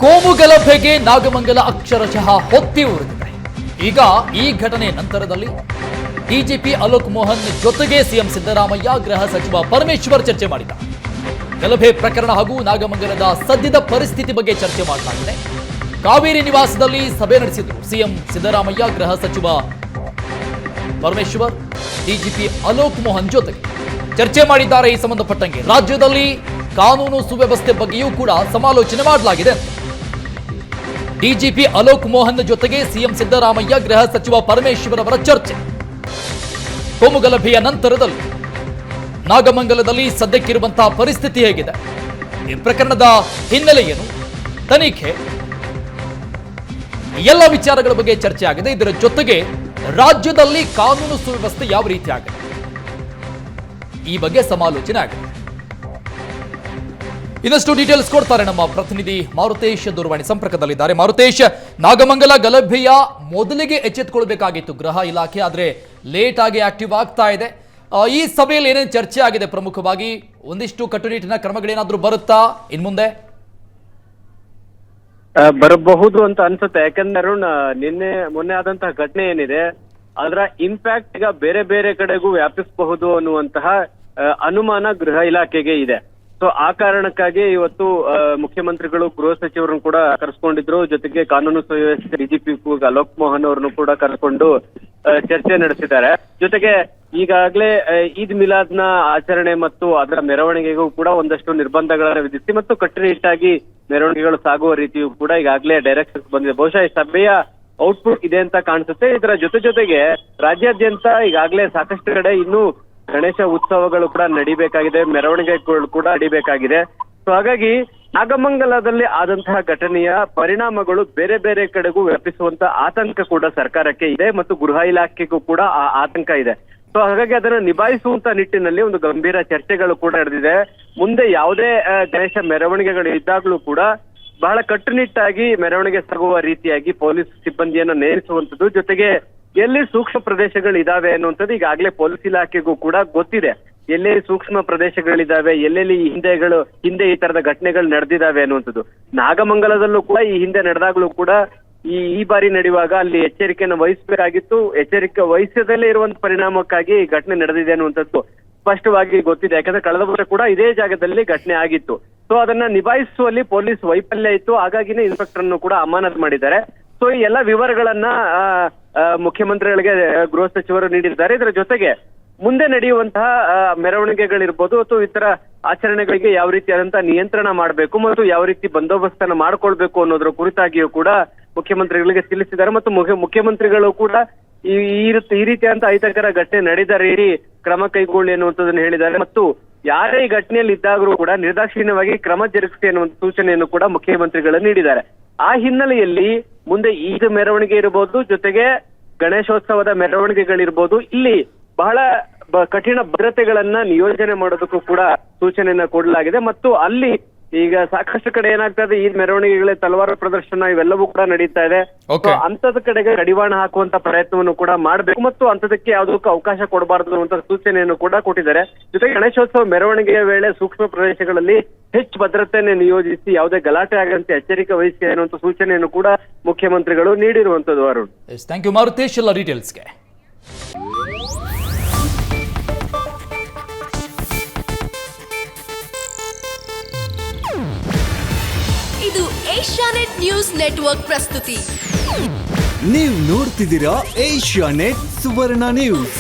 ಕೋಮು ಗಲಭೆಗೆ ನಾಗಮಂಗಲ ಅಕ್ಷರಶಃ ಹೊತ್ತಿ ಉರಿದಿದೆ. ಈಗ ಈ ಘಟನೆ ನಂತರದಲ್ಲಿ ಡಿಜಿಪಿ ಅಲೋಕ್ ಮೋಹನ್ ಜೊತೆಗೆ ಸಿಎಂ ಸಿದ್ದರಾಮಯ್ಯ, ಗೃಹ ಸಚಿವ ಪರಮೇಶ್ವರ್ ಚರ್ಚೆ ಮಾಡಿದ್ದಾರೆ. ಗಲಭೆ ಪ್ರಕರಣ ಹಾಗೂ ನಾಗಮಂಗಲದ ಸದ್ಯದ ಪರಿಸ್ಥಿತಿ ಬಗ್ಗೆ ಚರ್ಚೆ ಮಾಡಲಾಗಿದೆ. ಕಾವೇರಿ ನಿವಾಸದಲ್ಲಿ ಸಭೆ ನಡೆಸಿದ್ರು ಸಿಎಂ ಸಿದ್ದರಾಮಯ್ಯ, ಗೃಹ ಸಚಿವ ಪರಮೇಶ್ವರ್ ಡಿಜಿಪಿ ಅಲೋಕ್ ಮೋಹನ್ ಜೊತೆಗೆ ಚರ್ಚೆ ಮಾಡಿದ್ದಾರೆ. ಈ ಸಂಬಂಧಪಟ್ಟಂಗೆ ರಾಜ್ಯದಲ್ಲಿ ಕಾನೂನು ಸುವ್ಯವಸ್ಥೆ ಬಗ್ಗೆಯೂ ಕೂಡ ಸಮಾಲೋಚನೆ ಮಾಡಲಾಗಿದೆ. ಡಿಜಿಪಿ ಅಲೋಕ್ ಮೋಹನ್ ಜೊತೆಗೆ ಸಿಎಂ ಸಿದ್ದರಾಮಯ್ಯ, ಗೃಹ ಸಚಿವ ಪರಮೇಶ್ವರ್ ಅವರ ಚರ್ಚೆ. ಕೋಮು ಗಲಭೆಯ ನಂತರದಲ್ಲಿ ನಾಗಮಂಗಲದಲ್ಲಿ ಸದ್ಯಕ್ಕಿರುವಂತಹ ಪರಿಸ್ಥಿತಿ ಹೇಗಿದೆ, ಈ ಪ್ರಕರಣದ ಹಿನ್ನೆಲೆ ಏನು, ತನಿಖೆ, ಎಲ್ಲ ವಿಚಾರಗಳ ಬಗ್ಗೆ ಚರ್ಚೆ ಆಗಿದೆ. ಇದರ ಜೊತೆಗೆ ರಾಜ್ಯದಲ್ಲಿ ಕಾನೂನು ಸುವ್ಯವಸ್ಥೆ ಯಾವ ರೀತಿ ಆಗಿದೆ ಈ ಬಗ್ಗೆ ಸಮಾಲೋಚನೆ ಆಗಿದೆ. ಇನ್ನಷ್ಟು ಡೀಟೇಲ್ಸ್ ಕೊಡ್ತಾರೆ ನಮ್ಮ ಪ್ರತಿನಿಧಿ ಮಾರುತೇಶ್, ದೂರವಾಣಿ ಸಂಪರ್ಕದಲ್ಲಿದ್ದಾರೆ. ಮಾರುತೇಶ್, ನಾಗಮಂಗಲ ಗಲಭೆಯ ಮೊದಲಿಗೆ ಎಚ್ಚೆತ್ತುಕೊಳ್ಬೇಕಾಗಿತ್ತು ಗೃಹ ಇಲಾಖೆ, ಆದರೆ ಲೇಟ್ ಆಗಿ ಆಕ್ಟಿವ್ ಆಗ್ತಾ ಇದೆ. ಈ ಸಭೆಯಲ್ಲಿ ಏನೇನು ಚರ್ಚೆ ಆಗಿದೆ? ಪ್ರಮುಖವಾಗಿ ಒಂದಿಷ್ಟು ಕಟ್ಟುನಿಟ್ಟಿನ ಕ್ರಮಗಳೇನಾದ್ರೂ ಬರುತ್ತಾ ಇನ್ಮುಂದೆ? ಬರಬಹುದು ಅಂತ ಅನ್ಸುತ್ತೆ. ಯಾಕಂದ್ರೆ ಅರುಣ್, ಮೊನ್ನೆ ಆದಂತಹ ಘಟನೆ ಏನಿದೆ ಅದರ ಇಂಪ್ಯಾಕ್ಟ್ ಈಗ ಬೇರೆ ಬೇರೆ ಕಡೆಗೂ ವ್ಯಾಪಿಸಬಹುದು ಅನ್ನುವಂತಹ ಅನುಮಾನ ಗೃಹ ಇಲಾಖೆಗೆ ಇದೆ. ಸೊ ಆ ಕಾರಣಕ್ಕಾಗಿ ಇವತ್ತು ಮುಖ್ಯಮಂತ್ರಿಗಳು ಗೃಹ ಸಚಿವರನ್ನು ಕೂಡ ಕರೆಸ್ಕೊಂಡಿದ್ರು. ಜೊತೆಗೆ ಕಾನೂನು ಸುವ್ಯವಸ್ಥೆ ಡಿಜಿಪಿ ಅಲೋಕ್ ಮೋಹನ್ ಅವರನ್ನು ಕೂಡ ಕರೆಸ್ಕೊಂಡು ಚರ್ಚೆ ನಡೆಸಿದ್ದಾರೆ. ಜೊತೆಗೆ ಈಗಾಗಲೇ ಈದ್ ಮಿಲಾದ್ನ ಆಚರಣೆ ಮತ್ತು ಅದರ ಮೆರವಣಿಗೆಗೂ ಕೂಡ ಒಂದಷ್ಟು ನಿರ್ಬಂಧಗಳನ್ನು ವಿಧಿಸಿ ಮತ್ತು ಕಟ್ಟುನಿಟ್ಟಾಗಿ ಮೆರವಣಿಗೆಗಳು ಸಾಗುವ ರೀತಿಯೂ ಕೂಡ ಈಗಾಗಲೇ ಡೈರೆಕ್ಷನ್ಸ್ ಬಂದಿದೆ. ಬಹುಶಃ ಈ ಸಭೆಯ ಔಟ್ಪುಟ್ ಇದೆ ಅಂತ ಕಾಣಿಸುತ್ತೆ. ಇದರ ಜೊತೆಗೆ ರಾಜ್ಯಾದ್ಯಂತ ಈಗಾಗಲೇ ಸಾಕಷ್ಟು ಕಡೆ ಇನ್ನೂ ಗಣೇಶ ಉತ್ಸವಗಳು ಕೂಡ ನಡಿಬೇಕಾಗಿದೆ, ಮೆರವಣಿಗೆಗಳು ಕೂಡ ನಡಿಬೇಕಾಗಿದೆ. ಸೊ ಹಾಗಾಗಿ ನಾಗಮಂಗಲದಲ್ಲಿ ಆದಂತಹ ಘಟನೆಯ ಪರಿಣಾಮಗಳು ಬೇರೆ ಬೇರೆ ಕಡೆಗೂ ವ್ಯಾಪಿಸುವಂತ ಆತಂಕ ಕೂಡ ಸರ್ಕಾರಕ್ಕೆ ಇದೆ ಮತ್ತು ಗೃಹ ಇಲಾಖೆಗೂ ಕೂಡ ಆ ಆತಂಕ ಇದೆ. ಸೊ ಹಾಗಾಗಿ ಅದನ್ನು ನಿಭಾಯಿಸುವಂತ ನಿಟ್ಟಿನಲ್ಲಿ ಒಂದು ಗಂಭೀರ ಚರ್ಚೆಗಳು ಕೂಡ ನಡೆದಿದೆ. ಮುಂದೆ ಯಾವುದೇ ಗಣೇಶ ಮೆರವಣಿಗೆಗಳು ಇದ್ದಾಗಲೂ ಕೂಡ ಬಹಳ ಕಟ್ಟುನಿಟ್ಟಾಗಿ ಮೆರವಣಿಗೆ ಸಾಗುವ ರೀತಿಯಾಗಿ ಪೊಲೀಸ್ ಸಿಬ್ಬಂದಿಯನ್ನು ನೇಮಿಸುವಂಥದ್ದು, ಜೊತೆಗೆ ಎಲ್ಲಿ ಸೂಕ್ಷ್ಮ ಪ್ರದೇಶಗಳು ಇದಾವೆ ಅನ್ನುವಂಥದ್ದು ಈಗಾಗಲೇ ಪೊಲೀಸ್ ಇಲಾಖೆಗೂ ಕೂಡ ಗೊತ್ತಿದೆ. ಎಲ್ಲೆಲ್ಲಿ ಸೂಕ್ಷ್ಮ ಪ್ರದೇಶಗಳಿದಾವೆ, ಎಲ್ಲೆಲ್ಲಿ ಹಿಂದೆ ಈ ತರದ ಘಟನೆಗಳು ನಡೆದಿದ್ದಾವೆ ಅನ್ನುವಂಥದ್ದು. ನಾಗಮಂಗಲದಲ್ಲೂ ಕೂಡ ಈ ಹಿಂದೆ ನಡೆದಾಗ್ಲೂ ಕೂಡ ಈ ಬಾರಿ ನಡೆಯುವಾಗ ಅಲ್ಲಿ ಎಚ್ಚರಿಕೆಯನ್ನು ವಹಿಸಬೇಕಾಗಿತ್ತು. ಎಚ್ಚರಿಕೆ ವಹಿಸದಲ್ಲೇ ಇರುವಂತ ಪರಿಣಾಮಕ್ಕಾಗಿ ಈ ಘಟನೆ ನಡೆದಿದೆ ಅನ್ನುವಂಥದ್ದು ಸ್ಪಷ್ಟವಾಗಿ ಗೊತ್ತಿದೆ. ಯಾಕಂದ್ರೆ ಕಳೆದ ವರ್ಷ ಕೂಡ ಇದೇ ಜಾಗದಲ್ಲಿ ಘಟನೆ ಆಗಿತ್ತು. ಸೊ ಅದನ್ನ ನಿಭಾಯಿಸುವಲ್ಲಿ ಪೊಲೀಸ್ ವೈಫಲ್ಯ ಇತ್ತು. ಹಾಗಾಗಿನೇ ಇನ್ಸ್ಪೆಕ್ಟರ್ ಅನ್ನು ಕೂಡ ಅಮಾನತು ಮಾಡಿದ್ದಾರೆ. ಸೊ ಈ ಎಲ್ಲ ವಿವರಗಳನ್ನ ಮುಖ್ಯಮಂತ್ರಿಗಳಿಗೆ ಗೃಹ ಸಚಿವರು ನೀಡಿದ್ದಾರೆ. ಇದರ ಜೊತೆಗೆ ಮುಂದೆ ನಡೆಯುವಂತಹ ಮೆರವಣಿಗೆಗಳಿರ್ಬೋದು ಅಥವಾ ಇತರ ಆಚರಣೆಗಳಿಗೆ ಯಾವ ರೀತಿಯಾದಂತಹ ನಿಯಂತ್ರಣ ಮಾಡಬೇಕು ಮತ್ತು ಯಾವ ರೀತಿ ಬಂದೋಬಸ್ತನ್ನ ಮಾಡ್ಕೊಳ್ಬೇಕು ಅನ್ನೋದ್ರ ಕುರಿತಾಗಿಯೂ ಕೂಡ ಮುಖ್ಯಮಂತ್ರಿಗಳಿಗೆ ತಿಳಿಸಿದ್ದಾರೆ. ಮತ್ತು ಮುಖ್ಯಮಂತ್ರಿಗಳು ಕೂಡ ಈ ರೀತಿಯಾದಂತಹ ಅಹಿತಕರ ಘಟನೆ ನಡೆದರೆ ಕ್ರಮ ಕೈಗೊಳ್ಳಿ ಅನ್ನುವಂಥದ್ದನ್ನು ಹೇಳಿದ್ದಾರೆ. ಮತ್ತು ಯಾರೇ ಈ ಘಟನೆಯಲ್ಲಿ ಇದ್ದಾಗಲೂ ಕೂಡ ನಿರ್ದಾಕ್ಷಿಣ್ಯವಾಗಿ ಕ್ರಮ ಜರುಗಿಸಿ ಅನ್ನುವಂಥ ಸೂಚನೆಯನ್ನು ಕೂಡ ಮುಖ್ಯಮಂತ್ರಿಗಳು ನೀಡಿದ್ದಾರೆ. ಆ ಹಿನ್ನೆಲೆಯಲ್ಲಿ ಮುಂದೆ ಈದ್ ಮೆರವಣಿಗೆ ಇರಬಹುದು, ಜೊತೆಗೆ ಗಣೇಶೋತ್ಸವದ ಮೆರವಣಿಗೆಗಳಿರ್ಬೋದು, ಇಲ್ಲಿ ಬಹಳ ಕಠಿಣ ಭದ್ರತೆಗಳನ್ನ ನಿಯೋಜನೆ ಮಾಡೋದಕ್ಕೂ ಕೂಡ ಸೂಚನೆಯನ್ನ ಕೊಡಲಾಗಿದೆ. ಮತ್ತು ಅಲ್ಲಿ ಈಗ ಸಾಕಷ್ಟು ಕಡೆ ಏನಾಗ್ತದೆ, ಈ ಮೆರವಣಿಗೆಗಳೇ ತಲವಾರು ಪ್ರದರ್ಶನ ಇವೆಲ್ಲವೂ ಕೂಡ ನಡೀತಾ ಇದೆ. ಅಂತದ ಕಡೆಗೆ ಕಡಿವಾಣ ಹಾಕುವಂತ ಪ್ರಯತ್ನವನ್ನು ಕೂಡ ಮಾಡಬೇಕು ಮತ್ತು ಅಂತದಕ್ಕೆ ಯಾವುದಕ್ಕೂ ಅವಕಾಶ ಕೊಡಬಾರದು ಅನ್ನುವಂತ ಸೂಚನೆಯನ್ನು ಕೂಡ ಕೊಟ್ಟಿದ್ದಾರೆ. ಜೊತೆಗೆ ಗಣೇಶೋತ್ಸವ ಮೆರವಣಿಗೆಯ ವೇಳೆ ಸೂಕ್ಷ್ಮ ಪ್ರದೇಶಗಳಲ್ಲಿ ಹೆಚ್ಚು ಭದ್ರತೆಯನ್ನು ನಿಯೋಜಿಸಿ ಯಾವುದೇ ಗಲಾಟೆ ಆಗಂತೆ ಎಚ್ಚರಿಕೆ ವಹಿಸಿ ಅನ್ನುವಂತ ಸೂಚನೆಯನ್ನು ಕೂಡ ಮುಖ್ಯಮಂತ್ರಿಗಳು ನೀಡಿರುವಂತದ್ದು. ಅರುಣ್, ಥ್ಯಾಂಕ್ ಯು ಮಾರುತೇಶ್ ಎಲ್ಲ ಡೀಟೇಲ್ಸ್ಗೆ. ಇದು ಏಷ್ಯಾನೆಟ್ ನ್ಯೂಸ್ ನೆಟ್ವರ್ಕ್ ಪ್ರಸ್ತುತಿ. ನೀವು ನೋಡ್ತಿದ್ದೀರಾ ಏಷ್ಯಾನೆಟ್ ಸುವರ್ಣ ನ್ಯೂಸ್.